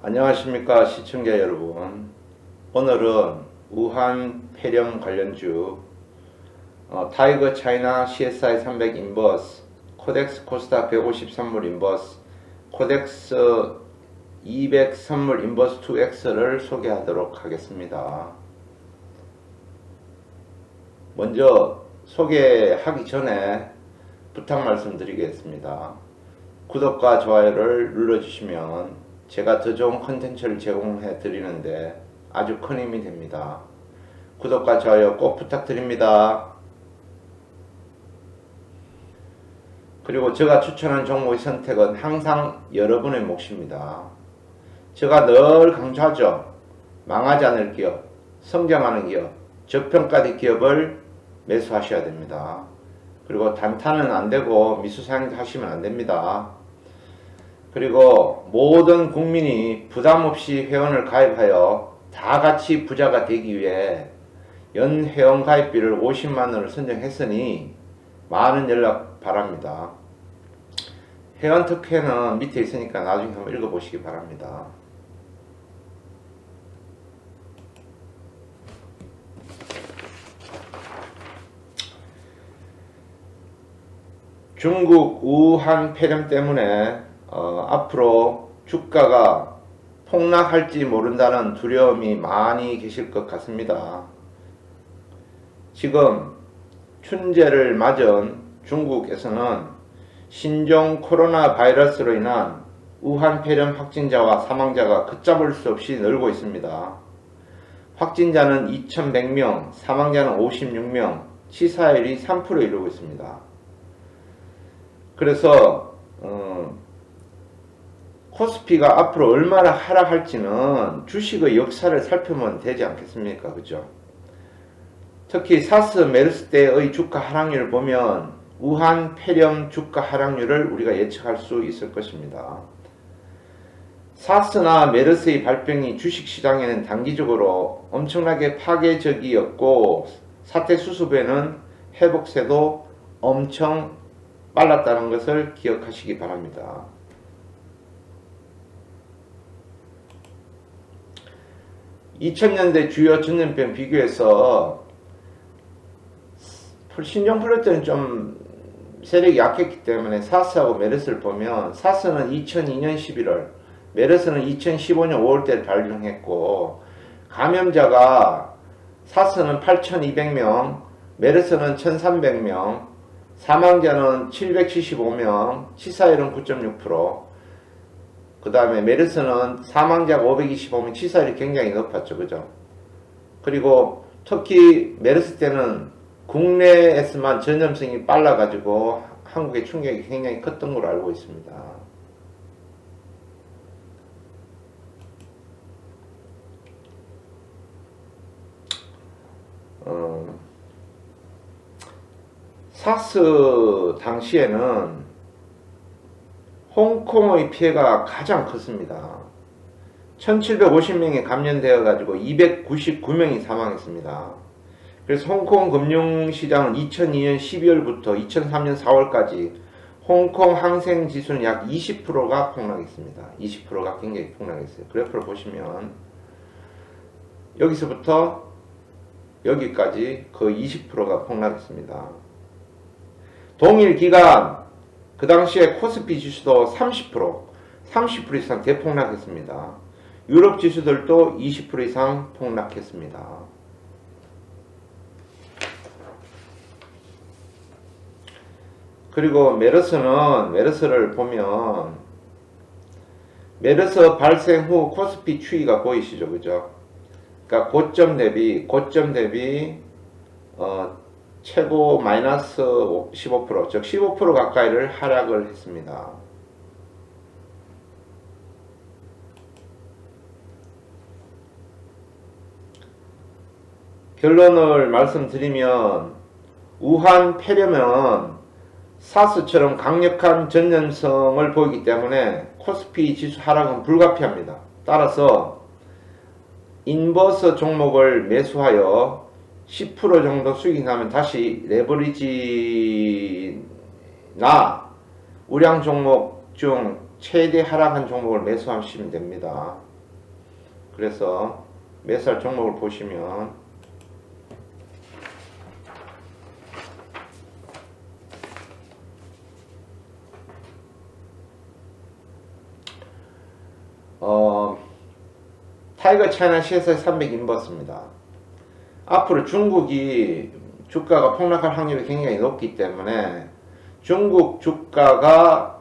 안녕하십니까 시청자 여러분. 오늘은 우한 폐렴 관련주 타이거 차이나 CSI 300 인버스, 코덱스 코스닥 150 선물 인버스, 코덱스 200 선물 인버스 2X를 소개하도록 하겠습니다. 먼저 소개하기 전에 부탁 말씀드리겠습니다. 구독과 좋아요를 눌러주시면 제가 더 좋은 컨텐츠를 제공해 드리는데 아주 큰 힘이 됩니다. 구독과 좋아요 꼭 부탁드립니다. 그리고 제가 추천한 종목의 선택은 항상 여러분의 몫입니다. 제가 늘 강조하죠. 망하지 않을 기업, 성장하는 기업, 저평가된 기업을 매수하셔야 됩니다. 그리고 단타는 안되고 미수상도 하시면 안됩니다. 그리고 모든 국민이 부담없이 회원을 가입하여 다같이 부자가 되기 위해 연 회원 가입비를 50만원을 선정했으니 많은 연락 바랍니다. 회원 특혜는 밑에 있으니까 나중에 한번 읽어보시기 바랍니다. 중국 우한 폐렴 때문에 앞으로 주가가 폭락할지 모른다는 두려움이 많이 계실 것 같습니다. 지금 춘제를 맞은 중국에서는 신종 코로나 바이러스로 인한 우한 폐렴 확진자와 사망자가 걷잡을 수 없이 늘고 있습니다. 확진자는 2100명, 사망자는 56명, 치사율이 3% 이르고 있습니다. 그래서 코스피가 앞으로 얼마나 하락할지는 주식의 역사를 살펴보면 되지 않겠습니까? 그죠? 특히 사스 메르스 때의 주가 하락률을 보면 우한 폐렴 주가 하락률을 우리가 예측할 수 있을 것입니다. 사스나 메르스의 발병이 주식시장에는 단기적으로 엄청나게 파괴적이었고 사태 수습에는 회복세도 엄청 빨랐다는 것을 기억하시기 바랍니다. 2000년대 주요 전염병 비교해서 신종플루 때는 좀 세력이 약했기 때문에 사스하고 메르스를 보면 사스는 2002년 11월, 메르스는 2015년 5월때 발병했고 감염자가 사스는 8200명, 메르스는 1300명, 사망자는 775명, 치사율은 9.6%, 그 다음에 메르스는 사망자가 525명, 치사율이 굉장히 높았죠. 그죠? 그리고 특히 메르스 때는 국내에서만 전염성이 빨라가지고 한국의 충격이 굉장히 컸던 걸로 알고 있습니다. 사스 당시에는 홍콩의 피해가 가장 컸습니다. 1750명이 감염되어 가지고 299명이 사망했습니다. 그래서 홍콩 금융시장은 2002년 12월부터 2003년 4월까지 홍콩 항생 지수는 약 20%가 폭락했습니다. 20%가 굉장히 폭락했어요. 그래프를 보시면 여기서부터 여기까지 거의 20%가 폭락했습니다. 동일 기간 그 당시에 코스피 지수도 30% 이상 대폭락했습니다. 유럽 지수들도 20% 이상 폭락했습니다. 그리고 메르스를 보면 메르스 발생 후 코스피 추이가 보이시죠? 그죠? 그러니까 고점 대비 최고 마이너스 15%, 즉 15% 가까이를 하락을 했습니다. 결론을 말씀드리면 우한 폐렴은 사스처럼 강력한 전염성을 보이기 때문에 코스피 지수 하락은 불가피합니다. 따라서 인버스 종목을 매수하여 10% 정도 수익이 나면 다시 레버리지나 우량 종목 중 최대 하락한 종목을 매수하시면 됩니다. 그래서 매수할 종목을 보시면 타이거 차이나 CSI 300 인버스입니다. 앞으로 중국이 주가가 폭락할 확률이 굉장히 높기 때문에 중국 주가가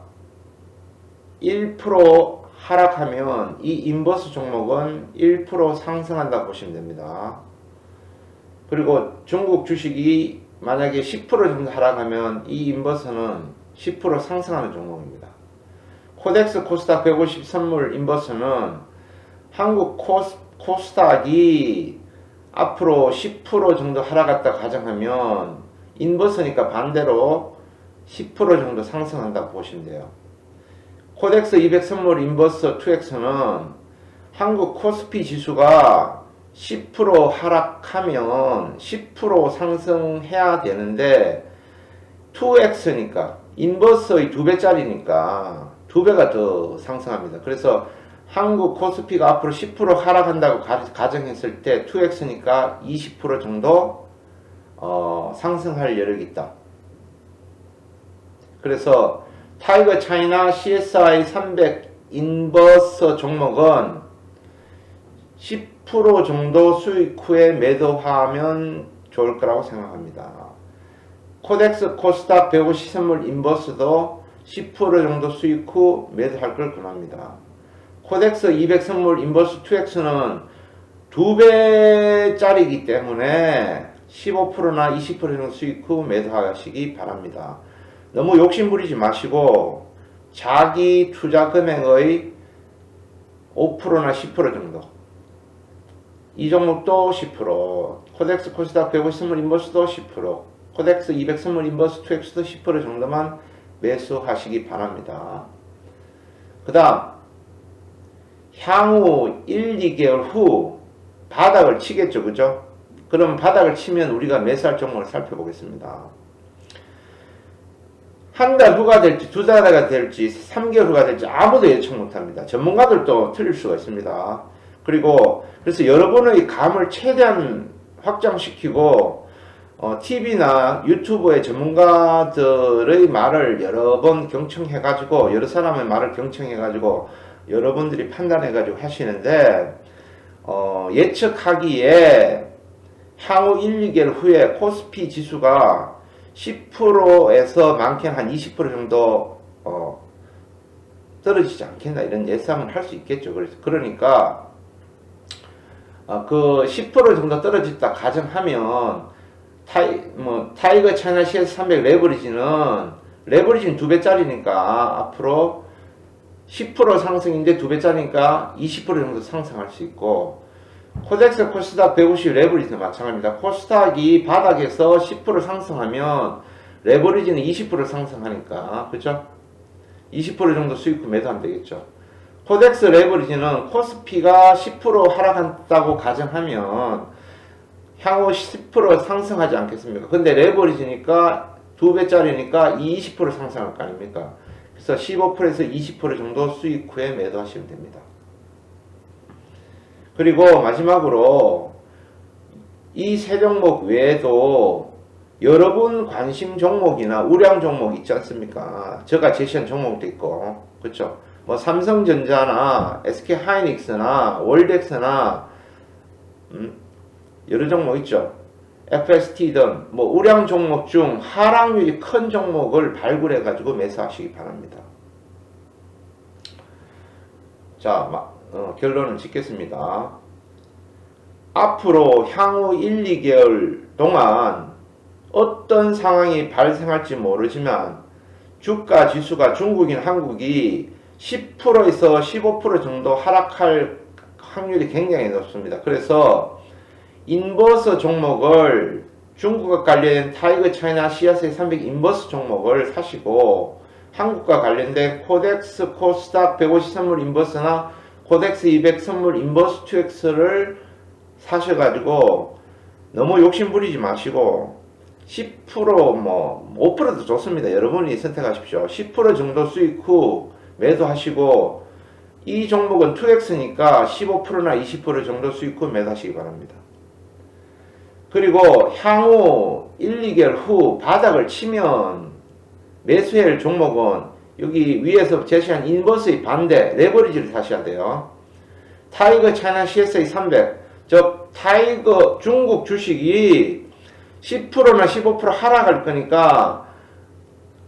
1% 하락하면 이 인버스 종목은 1% 상승한다 보시면 됩니다. 그리고 중국 주식이 만약에 10% 정도 하락하면 이 인버스는 10% 상승하는 종목입니다. 코덱스 코스닥 150 선물 인버스는 한국 코스닥이 앞으로 10% 정도 하락했다 가정하면 인버스니까 반대로 10% 정도 상승한다고 보시면 돼요. 코덱스 200 선물 인버스 2X는 한국 코스피 지수가 10% 하락하면 10% 상승해야 되는데 2X니까 인버스의 2배짜리니까 2배가 더 상승합니다. 그래서 한국 코스피가 앞으로 10% 하락한다고 가정했을 때 2X니까 20% 정도 상승할 여력이 있다. 그래서 타이거 차이나 CSI 300 인버스 종목은 10% 정도 수익 후에 매도하면 좋을 거라고 생각합니다. 코덱스 코스닥 150 선물 인버스도 10% 정도 수익 후 매도할 걸 권합니다. 코덱스 200 선물 인버스 2X는 2배짜리이기 때문에 15%나 20% 정도 수익 후 매도하시기 바랍니다. 너무 욕심 부리지 마시고 자기 투자 금액의 5%나 10% 정도, 이 종목도 10%, 코덱스 코스닥 150 선물 인버스도 10%, 코덱스 200 선물 인버스 2X도 10% 정도만 매수하시기 바랍니다. 그 다음 향후 1, 2개월 후 바닥을 치겠죠, 그죠? 그럼 바닥을 치면 우리가 매수할 종목을 살펴보겠습니다. 한 달 후가 될지, 두 달가 될지, 3개월 후가 될지 아무도 예측 못합니다. 전문가들도 틀릴 수가 있습니다. 그리고 그래서 여러분의 감을 최대한 확장시키고 TV나 유튜브의 전문가들의 말을 여러 번 경청해가지고, 여러 사람의 말을 경청해가지고 여러분들이 판단해가지고 하시는데, 예측하기에 향후 1, 2개월 후에 코스피 지수가 10%에서 많게는 한 20% 정도 떨어지지 않겠나, 이런 예상을 할 수 있겠죠. 그러니까 그 10% 정도 떨어졌다 가정하면 타이거 차이나 CS 300 레버리지는 2배짜리니까 앞으로 10% 상승인데 2배짜리니까 20% 정도 상승할 수 있고, 코덱스 코스닥 150 레버리지는 마찬가지입니다. 코스닥이 바닥에서 10% 상승하면 레버리지는 20% 상승하니까, 그죠? 20% 정도 수익 후 매도하면 되겠죠. 코덱스 레버리지는 코스피가 10% 하락한다고 가정하면 향후 10% 상승하지 않겠습니까? 근데 레버리지니까 2배짜리니까 20% 상승할 거 아닙니까? 그래서 15%에서 20% 정도 수익 후에 매도하시면 됩니다. 그리고 마지막으로 이 세 종목 외에도 여러분 관심 종목이나 우량 종목 있지 않습니까? 제가 제시한 종목도 있고, 그렇죠? 뭐 삼성전자나 SK 하이닉스나 월덱스나 여러 종목 있죠. FST 등 뭐 우량 종목 중 하락률이 큰 종목을 발굴해 가지고 매수하시기 바랍니다. 자, 결론을 짓겠습니다. 앞으로 향후 1, 2개월 동안 어떤 상황이 발생할지 모르지만 주가 지수가 중국인 한국이 10%에서 15% 정도 하락할 확률이 굉장히 높습니다. 그래서 인버스 종목을 중국과 관련된 타이거 차이나 CSI 300 인버스 종목을 사시고, 한국과 관련된 코덱스 코스닥 150 선물 인버스나 코덱스 200 선물 인버스 2X를 사셔가지고 너무 욕심 부리지 마시고 10% 뭐 5%도 좋습니다. 여러분이 선택하십시오. 10% 정도 수익 후 매도하시고 이 종목은 2X니까 15%나 20% 정도 수익 후 매도하시기 바랍니다. 그리고 향후 1, 2개월 후 바닥을 치면 매수해야 할 종목은 여기 위에서 제시한 인버스의 반대 레버리지를 사셔야 돼요. 타이거 차이나 CSI 300, 즉 타이거 중국 주식이 10%나 15% 하락할 거니까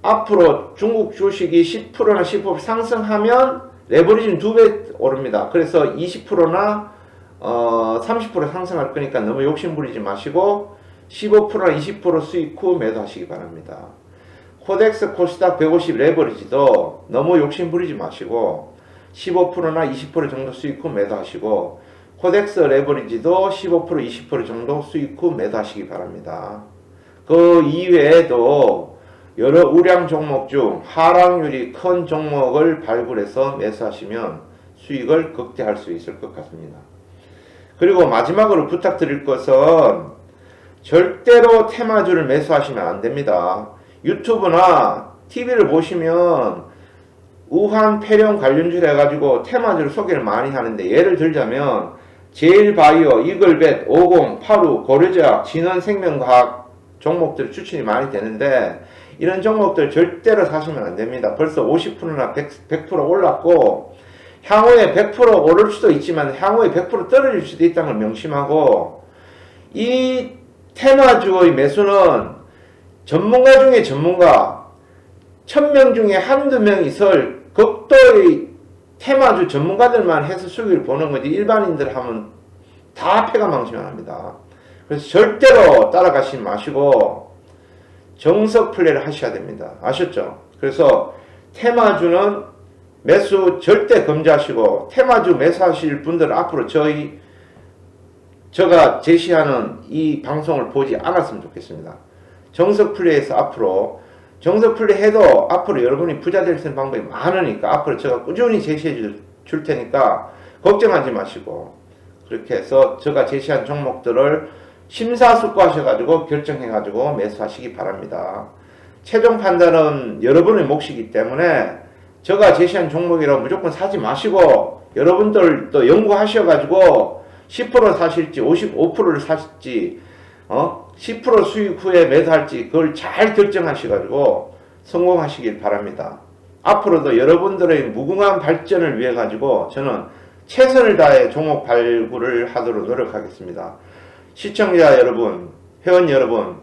앞으로 중국 주식이 10%나 15% 상승하면 레버리지는 2배 오릅니다. 그래서 20%나 30% 상승할 거니까 너무 욕심 부리지 마시고 15%나 20% 수익 후 매도하시기 바랍니다. 코덱스 코스닥 150 레버리지도 너무 욕심 부리지 마시고 15%나 20% 정도 수익 후 매도하시고 코덱스 레버리지도 15% 20% 정도 수익 후 매도하시기 바랍니다. 그 이외에도 여러 우량 종목 중 하락률이 큰 종목을 발굴해서 매수하시면 수익을 극대화할 수 있을 것 같습니다. 그리고 마지막으로 부탁드릴 것은 절대로 테마주를 매수하시면 안 됩니다. 유튜브나 TV를 보시면 우한 폐렴 관련주를 해가지고 테마주를 소개를 많이 하는데 예를 들자면 제일바이오, 이글벳, 50, 파루, 고려제약, 진원생명과학 종목들 추천이 많이 되는데 이런 종목들 절대로 사시면 안 됩니다. 벌써 50%나 100% 올랐고 향후에 100% 오를 수도 있지만 향후에 100% 떨어질 수도 있다는 걸 명심하고 이 테마주의 매수는 전문가 중에 전문가 1000명 중에 한두 명이 설 극도의 테마주 전문가들만 해서 수익을 보는 거지 일반인들 하면 다 패가망신합니다. 그래서 절대로 따라가시지 마시고 정석 플레이를 하셔야 됩니다. 아셨죠? 그래서 테마주는 매수 절대 금지하시고 테마주 매수하실 분들은 앞으로 제가 제시하는 이 방송을 보지 않았으면 좋겠습니다. 정석 플레이에서 앞으로 정석 플레이 해도 앞으로 여러분이 부자 될 수 있는 방법이 많으니까 앞으로 제가 꾸준히 제시해 줄 테니까 걱정하지 마시고 그렇게 해서 제가 제시한 종목들을 심사숙고하셔가지고 결정해가지고 매수하시기 바랍니다. 최종 판단은 여러분의 몫이기 때문에 제가 제시한 종목이라고 무조건 사지 마시고 여러분들도 연구하셔가지고 10% 사실지 55%를 사실지 10% 수익 후에 매도할지 그걸 잘 결정하셔가지고 성공하시길 바랍니다. 앞으로도 여러분들의 무궁한 발전을 위해 가지고 저는 최선을 다해 종목 발굴을 하도록 노력하겠습니다. 시청자 여러분, 회원 여러분,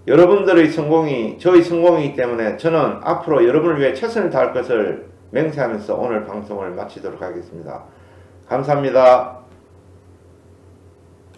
여러분들의 성공이 저의 성공이기 때문에 저는 앞으로 여러분을 위해 최선을 다할 것을 맹세하면서 오늘 방송을 마치도록 하겠습니다. 감사합니다.